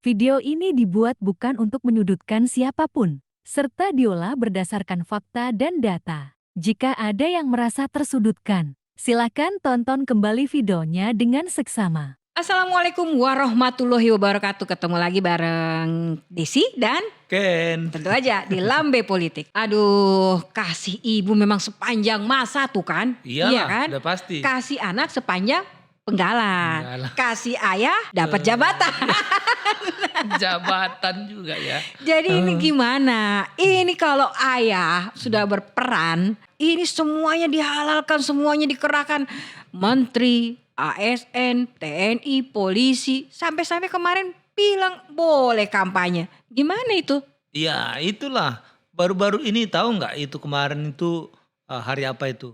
Video ini dibuat bukan untuk menyudutkan siapapun, serta diolah berdasarkan fakta dan data. Jika ada yang merasa tersudutkan, silakan tonton kembali videonya dengan seksama. Assalamualaikum warahmatullahi wabarakatuh. Ketemu lagi bareng Desi dan Ken. tentu aja di Lambe Politik. Aduh, kasih ibu memang sepanjang masa tuh kan? Iyalah, iya kan? udah pasti. Kasih anak sepanjang penggalan. Penggalan. Kasih ayah dapat jabatan. Jabatan juga ya. Jadi ini gimana? Ini kalau ayah sudah berperan, ini semuanya dihalalkan, semuanya dikerahkan. Menteri, ASN, TNI, polisi, sampai-sampai kemarin bilang boleh kampanye. Gimana itu? Ya itulah, baru-baru ini tahu nggak itu kemarin itu hari apa itu?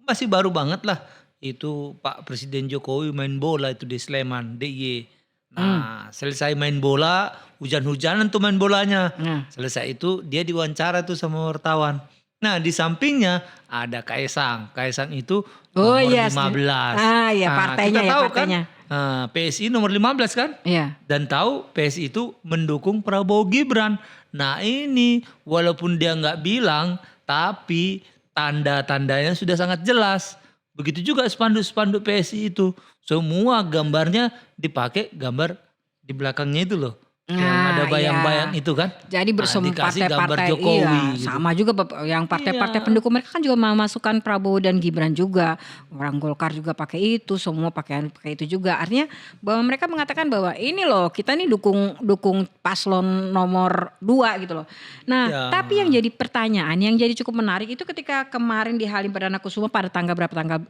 Masih baru banget lah. Itu Pak Presiden Jokowi main bola itu di Sleman, DIY. Nah selesai main bola, hujan-hujanan tuh main bolanya. Selesai itu dia diwawancara tuh sama wartawan. Nah di sampingnya ada Kaisang. Kaisang itu Oh nomor iya. 15. Ah iya, partainya kita ya, tahu partainya. kan PSI nomor 15 kan? Iya. Dan tahu PSI itu mendukung Prabowo Gibran. Nah ini walaupun dia nggak bilang, tapi tanda-tandanya sudah sangat jelas. Begitu juga spanduk-spanduk PSI itu. Semua gambarnya dipakai gambar di belakangnya itu loh. Yang ada bayang-bayang iya. itu kan. Jadi bersama dikasih gambar partai-partai Jokowi iya, gitu. sama juga yang partai-partai Iya. pendukung mereka kan juga memasukkan Prabowo dan Gibran juga. Orang Golkar juga pakai itu, semua pakai itu juga. Artinya bahwa mereka mengatakan bahwa ini loh kita nih dukung paslon nomor 2 gitu loh. Nah, Ya. tapi yang jadi pertanyaan yang jadi cukup menarik itu ketika kemarin di Halim Perdana Kusuma pada tanggal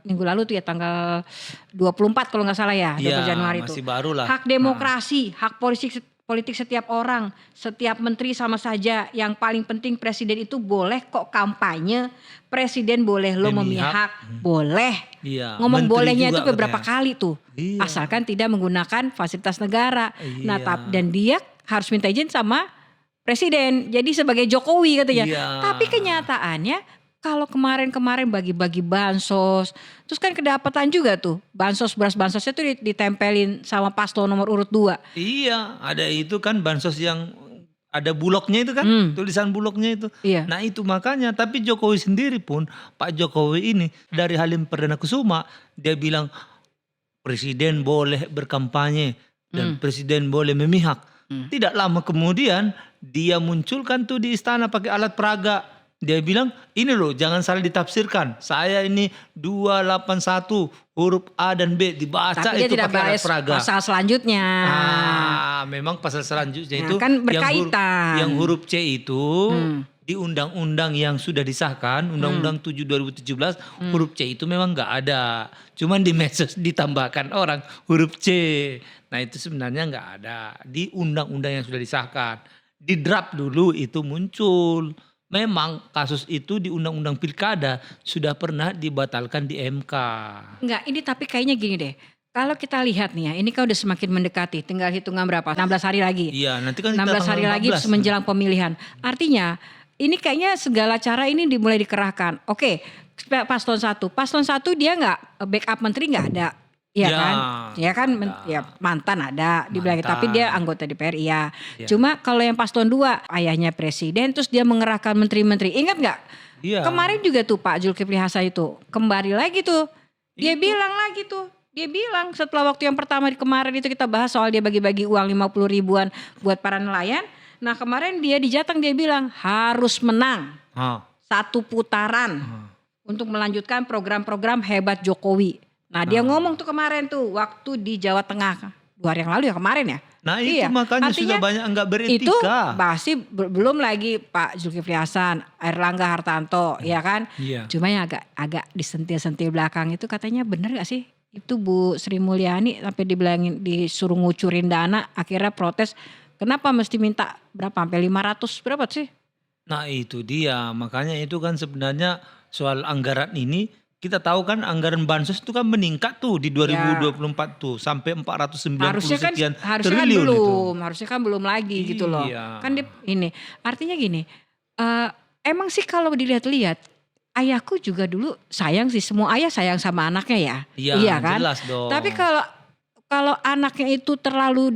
minggu lalu tuh ya, tanggal 24 kalau nggak salah ya, 20 Iya, Januari itu. masih baru lah. Hak demokrasi, hak politik setiap orang, setiap menteri sama saja. Yang paling penting presiden itu boleh kok kampanye. Presiden boleh lo memihak, boleh. Iya, Ngomong menteri bolehnya itu juga beberapa katanya. kali tuh. Iya. Asalkan tidak menggunakan fasilitas negara. Nah, Iya. dan dia harus minta izin sama presiden. Jadi sebagai Jokowi katanya. Iya. Tapi kenyataannya kalau kemarin bagi-bagi bansos, terus kan kedapatan juga tuh beras bansosnya tuh ditempelin sama paslon nomor urut 2. Iya, ada itu kan bansos yang ada bulognya itu kan, tulisan bulognya itu. Iya. Nah itu makanya, tapi Jokowi sendiri pun, Pak Jokowi ini dari Halim Perdana Kusuma, dia bilang presiden boleh berkampanye dan presiden boleh memihak. Tidak lama kemudian dia munculkan tuh di istana pakai alat peraga. Dia bilang ini loh jangan salah ditafsirkan. Saya ini 281 huruf A dan B dibaca Tapi dia itu tidak pakai alat bahas peraga. pasal selanjutnya. Memang pasal selanjutnya Nah, itu kan berkaitan. yang huruf C itu di undang-undang yang sudah disahkan, Undang-Undang 7 2017 huruf C itu memang nggak ada. Cuman di medsos ditambahkan orang huruf C. Nah itu sebenarnya nggak ada di undang-undang yang sudah disahkan. Di draft dulu itu muncul. Memang kasus itu di Undang-Undang Pilkada sudah pernah dibatalkan di MK. Enggak, ini tapi kayaknya gini deh. Kalau kita lihat nih ya, ini kan udah semakin mendekati, tinggal hitungan berapa? 16 hari lagi. Iya, nanti kan 16 hari lagi menjelang pemilihan. Artinya ini kayaknya segala cara ini dimulai dikerahkan. Oke, paslon 1. Paslon 1 dia nggak backup menteri nggak ada. Iya Ya, kan? Ya kan ya mantan ada dibilang, tapi dia anggota DPR iya. Cuma kalau yang paslon 2 ayahnya presiden terus dia mengerahkan menteri-menteri. Ingat nggak? Iya. Kemarin juga tuh Pak Zulkifli Hasan itu kembali lagi tuh. Dia bilang lagi tuh. Dia bilang setelah waktu yang pertama kemarin itu kita bahas soal dia bagi-bagi uang 50 ribuan buat para nelayan. Nah kemarin dia di Jateng dia bilang harus menang satu putaran untuk melanjutkan program-program hebat Jokowi. Nah dia ngomong tuh kemarin tuh waktu di Jawa Tengah 2 hari yang lalu ya kemarin ya. Nah itu makanya sudah banyak enggak beretika. Itu pasti belum lagi Pak Zulkifli Hasan, Airlangga Hartarto ya kan. Iya. Cuma yang agak disentil-sentil belakang itu katanya bener gak sih? Itu Bu Sri Mulyani sampai dibilangin disuruh ngucurin dana akhirnya protes. Kenapa mesti minta berapa sampai 500 berapa sih? Nah itu dia, makanya itu kan sebenarnya soal anggaran ini kita tahu kan anggaran bansos itu kan meningkat tuh di 2024 tuh sampai 490 sekian triliun itu. Harusnya kan belum lagi gitu loh. Iya. Kan ini artinya gini, emang sih kalau dilihat-lihat ayahku juga dulu sayang sih, semua ayah sayang sama anaknya ya. Iya, iya kan? jelas dong. Tapi kalau anaknya itu terlalu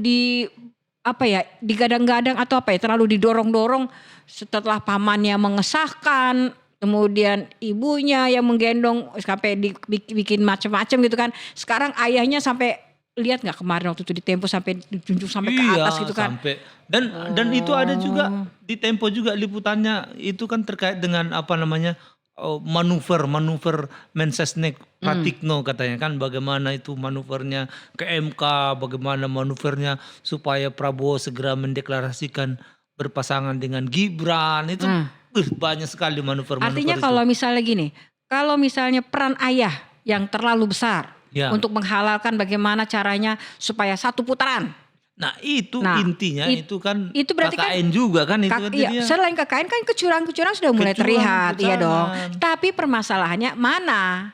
apa ya, digadang-gadang atau apa ya, terlalu didorong-dorong setelah pamannya mengesahkan, kemudian ibunya yang menggendong sampai dibikin macam-macam gitu kan. Sekarang ayahnya sampai lihat nggak kemarin waktu itu di Tempo sampai dijunjung sampai ke atas gitu kan. Sampai dan itu ada juga di Tempo juga liputannya itu kan terkait dengan apa namanya manuver Mensesnek Pratikno katanya kan, bagaimana itu manuvernya ke MK, bagaimana manuvernya supaya Prabowo segera mendeklarasikan berpasangan dengan Gibran itu banyak sekali manuver-manuver Artinya itu. kalau misalnya gini, kalau misalnya peran ayah yang terlalu besar Ya. untuk menghalalkan bagaimana caranya supaya satu putaran. Nah itu Nah, intinya itu kan itu berarti kan KKN juga kan itu kan iya, jadinya. selain KKN kan kecurangan sudah mulai terlihat, iya dong. Kecurangan. Tapi permasalahannya mana?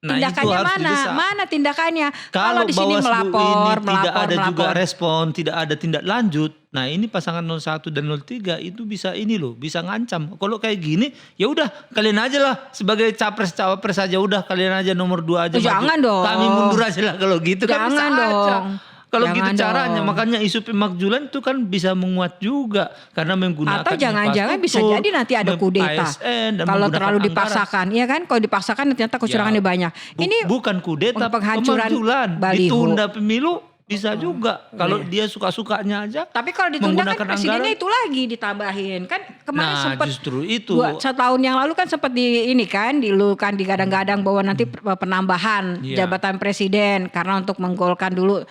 Nah, itu Tindakannya harus mana? didesak. Mana tindakannya? Kalau di sini Bawaslu melapor, ini tidak ada juga melapor. respon, tidak ada tindak lanjut. Nah ini pasangan 01 dan 03 itu bisa ini loh, bisa ngancam. Kalau kayak gini, ya udah kalian aja lah sebagai capres cawapres aja, udah kalian aja nomor 2 aja. Oh, jangan dong. Kami mundur aja lah kalau gitu kan bisa Jangan aja. dong. Kalau Jangan gitu caranya, dong. makanya isu pemakzulan itu kan bisa menguat juga karena menggunakan Atau jangan-jangan bisa infrastruktur, jadi nanti ada kudeta. ASN, dan Kalau menggunakan terlalu anggaran. dipaksakan, iya kan? Kalau dipaksakan ternyata kecurangannya banyak. Ini Bukan kudeta, penghancuran pemakzulan. baliho. Ditunda pemilu bisa juga. Kalau dia suka-sukanya aja. tapi kalau ditunda kan menggunakan presidennya anggaran. itu lagi ditambahin. Kan kemarin Nah sempat justru itu. setahun yang lalu kan sempat di ini kan dilukan digadang-gadang bahwa nanti penambahan Iya. jabatan presiden karena untuk menggolkan dulu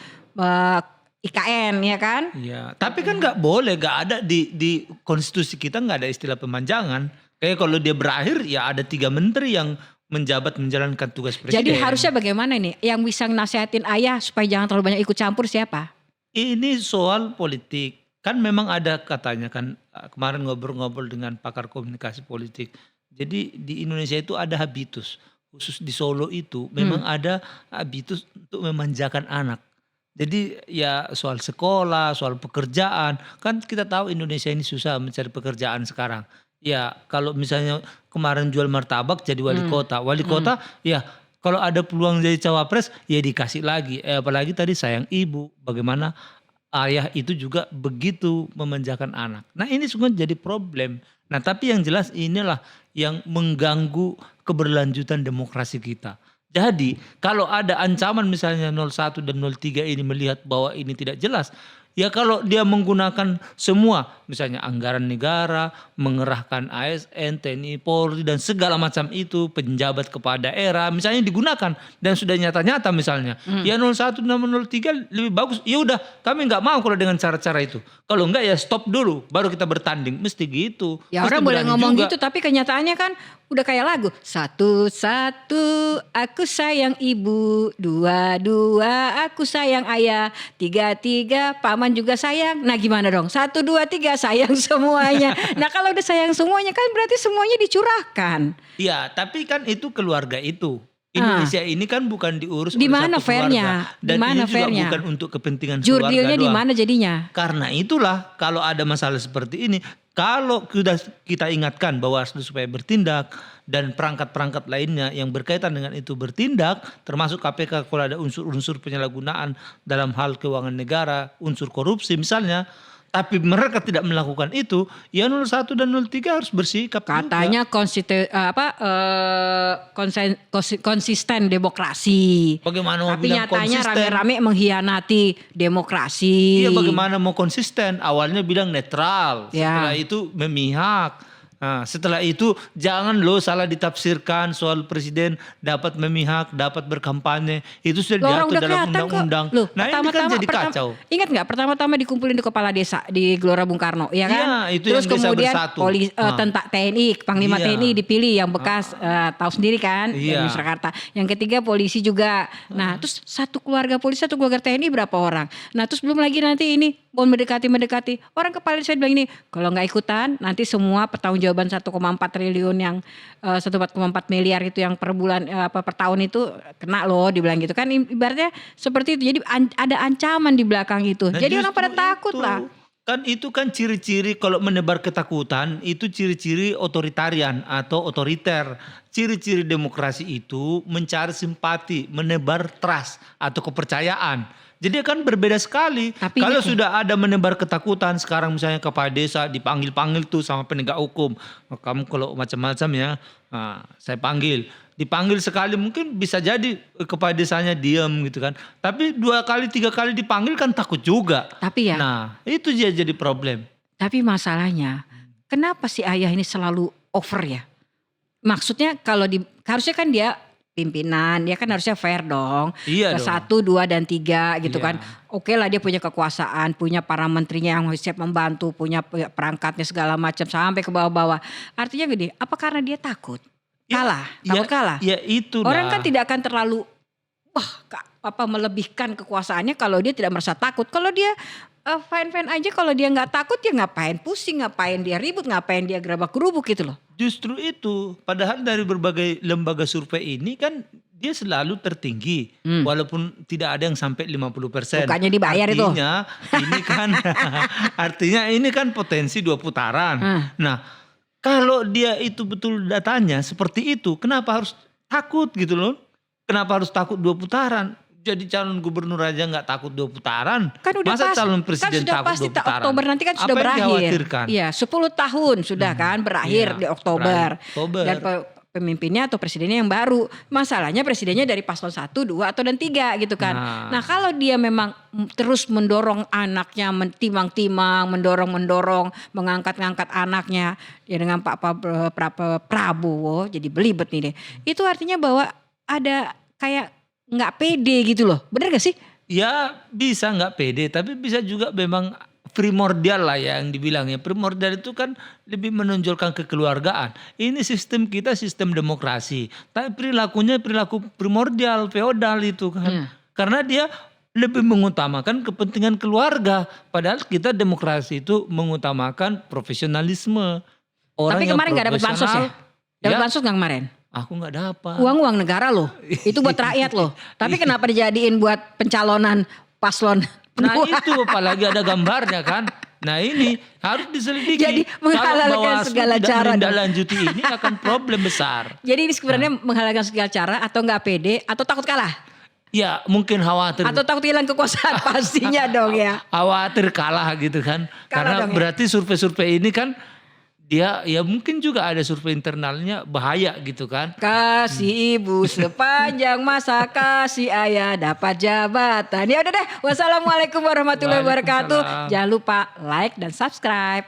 IKN ya kan? Ya, tapi kan nggak boleh, nggak ada di konstitusi kita nggak ada istilah pemanjangan. Kayak kalau dia berakhir ya ada 3 menteri yang menjabat menjalankan tugas presiden. Jadi harusnya bagaimana nih? Yang bisa nasihatin ayah supaya jangan terlalu banyak ikut campur siapa? Ini soal politik. Kan memang ada katanya kan kemarin ngobrol-ngobrol dengan pakar komunikasi politik. Jadi di Indonesia itu ada habitus. Khusus di Solo itu memang ada habitus untuk memanjakan anak. Jadi ya soal sekolah, soal pekerjaan. Kan kita tahu Indonesia ini susah mencari pekerjaan sekarang. Ya kalau misalnya kemarin jual martabak jadi wali kota. Wali kota ya kalau ada peluang jadi cawapres ya dikasih lagi. Apalagi tadi sayang ibu. Bagaimana ayah itu juga begitu memanjakan anak. Nah ini semua jadi problem. Nah tapi yang jelas inilah yang mengganggu keberlanjutan demokrasi kita. Jadi kalau ada ancaman misalnya 01 dan 03 ini melihat bahwa ini tidak jelas. Ya kalau dia menggunakan semua misalnya anggaran negara, mengerahkan ASN, TNI, Polri dan segala macam itu, penjabat kepala daerah misalnya digunakan dan sudah nyata-nyata misalnya. Ya 01 dan 03 lebih bagus. Ya udah kami nggak mau kalau dengan cara-cara itu. Kalau enggak ya stop dulu baru kita bertanding. Mesti gitu. Ya Mesti orang boleh berani ngomong juga. gitu tapi kenyataannya kan udah kayak lagu. 1-1 aku sayang ibu, 2-2 aku sayang ayah, 3-3 paman juga sayang. Nah gimana dong? 1-2-3 sayang semuanya. Nah kalau udah sayang semuanya kan berarti semuanya dicurahkan. Iya, tapi kan itu keluarga itu. Indonesia ini kan bukan diurus Di oleh mana satu keluarga. fairnya? Dan Di mana ini juga fairnya? bukan untuk kepentingan keluarga Jurdilnya di doang. mana jadinya? Karena itulah kalau ada masalah seperti ini, kalau sudah kita ingatkan Bawaslu supaya bertindak dan perangkat-perangkat lainnya yang berkaitan dengan itu bertindak, termasuk KPK kalau ada unsur-unsur penyalahgunaan dalam hal keuangan negara, unsur korupsi misalnya, tapi mereka tidak melakukan itu, ya 01 dan 03 harus bersikap juga. Katanya konsisten demokrasi. Bagaimana mau Tapi bilang nyatanya konsisten? rame-rame mengkhianati demokrasi. Iya, bagaimana mau konsisten? Awalnya bilang netral, Ya. setelah itu memihak. Nah, setelah itu jangan lo salah ditafsirkan soal presiden dapat memihak, dapat berkampanye. Itu sudah Loh, orang diatur udah dalam kelihatan kok. undang-undang. Loh, Nah ini kan jadi kacau. Ingat nggak pertama-tama dikumpulin di kepala desa di Gelora Bung Karno, ya kan? Iya, itu Terus yang desa kemudian bersatu. tentang TNI, Panglima Iya. TNI dipilih yang bekas tahu sendiri kan, Iya. dari Surakarta. Yang ketiga polisi juga. Nah, terus satu keluarga polisi, satu keluarga TNI berapa orang? Nah, terus belum lagi nanti ini mau mendekati. Orang kepala desa bilang ini, kalau nggak ikutan nanti semua pertanggungjawaban 1,4 triliun yang 1,4 miliar itu yang per bulan per tahun itu kena loh, dibilang gitu kan, ibaratnya seperti itu. Jadi ada ancaman di belakang itu. Nah, Jadi orang justru pada takut itu. lah. Kan itu kan ciri-ciri kalau menebar ketakutan itu ciri-ciri otoritarian atau otoriter. Ciri-ciri demokrasi itu mencari simpati, menebar trust atau kepercayaan. Jadi kan berbeda sekali. Tapi Kalau ini- sudah ada menebar ketakutan sekarang misalnya kepala desa dipanggil-panggil tuh sama penegak hukum. "Oh, kamu kalau macam-macam ya, saya panggil. Dipanggil sekali mungkin bisa jadi kepala desanya diam gitu kan. Tapi 2 kali 3 kali dipanggil kan takut juga. Tapi ya, Nah itu dia jadi problem. tapi masalahnya kenapa si ayah ini selalu over ya? Maksudnya kalau harusnya kan dia pimpinan, dia kan harusnya fair dong. Iya Ke dong. 1, 2, dan 3 gitu Iya. kan. Oke lah dia punya kekuasaan, punya para menterinya yang siap membantu, punya perangkatnya segala macam sampai ke bawah-bawah. Artinya gini, apa karena dia takut? Kalah, takut kalah. Ya itu Orang kan tidak akan terlalu melebihkan kekuasaannya kalau dia tidak merasa takut. Kalau dia fine-fine aja, kalau dia nggak takut ya ngapain pusing, ngapain dia ribut, ngapain dia gerabak-gerubuk gitu loh. Justru itu, padahal dari berbagai lembaga survei ini kan dia selalu tertinggi, walaupun tidak ada yang sampai 50%. Bukannya dibayar itu. Artinya ini kan potensi 2 putaran. Nah, kalau dia itu betul datanya seperti itu, kenapa harus takut gitu loh? Kenapa harus takut 2 putaran? Jadi calon gubernur aja nggak takut 2 putaran. Kan udah Masa pasti, calon kan presiden sudah takut pasti 2 putaran? Oktober nanti kan sudah Apa yang berakhir. dikhawatirkan? Iya, 10 tahun sudah kan berakhir Iya, di Oktober. Oktober. Dan pemimpinnya atau presidennya yang baru. Masalahnya presidennya dari paslon 1, 2 atau dan 3 gitu kan. Nah, kalau dia memang terus mendorong anaknya, timang-timang, mendorong, mengangkat-ngangkat anaknya ya dengan Pak Prabowo, jadi belibet nih deh. Itu artinya bahwa ada kayak nggak pede gitu loh. Bener gak sih? Ya bisa nggak pede, tapi bisa juga memang primordial lah ya yang dibilangnya. Primordial itu kan lebih menonjolkan kekeluargaan. Ini sistem kita sistem demokrasi, tapi perilakunya perilaku primordial, feodal itu kan. Karena dia lebih mengutamakan kepentingan keluarga. Padahal kita demokrasi itu mengutamakan profesionalisme. Orang Tapi yang kemarin nggak dapat bansos ya? profesional. Dapat Ya, bansos nggak kemarin? aku nggak dapat. Uang negara loh. Itu buat rakyat loh. Tapi kenapa dijadiin buat pencalonan paslon? Nah itu apalagi ada gambarnya kan. Nah ini harus diselidiki. Jadi menghalalkan Kalau Bawaslu segala tidak cara dong. menindaklanjuti ini akan problem besar. Jadi ini sebenarnya menghalalkan segala cara atau nggak pede atau takut kalah? Ya mungkin khawatir. Atau takut hilang kekuasaan pastinya dong ya. Khawatir kalah gitu kan. Karena dong ya. berarti survei-survei ini kan dia ya mungkin juga ada survei internalnya bahaya gitu kan. Kasih ibu sepanjang masa, kasih ayah dapat jabatan. Ya udah deh. Wassalamualaikum warahmatullahi wabarakatuh. Waalaikumsalam. Jangan lupa like dan subscribe.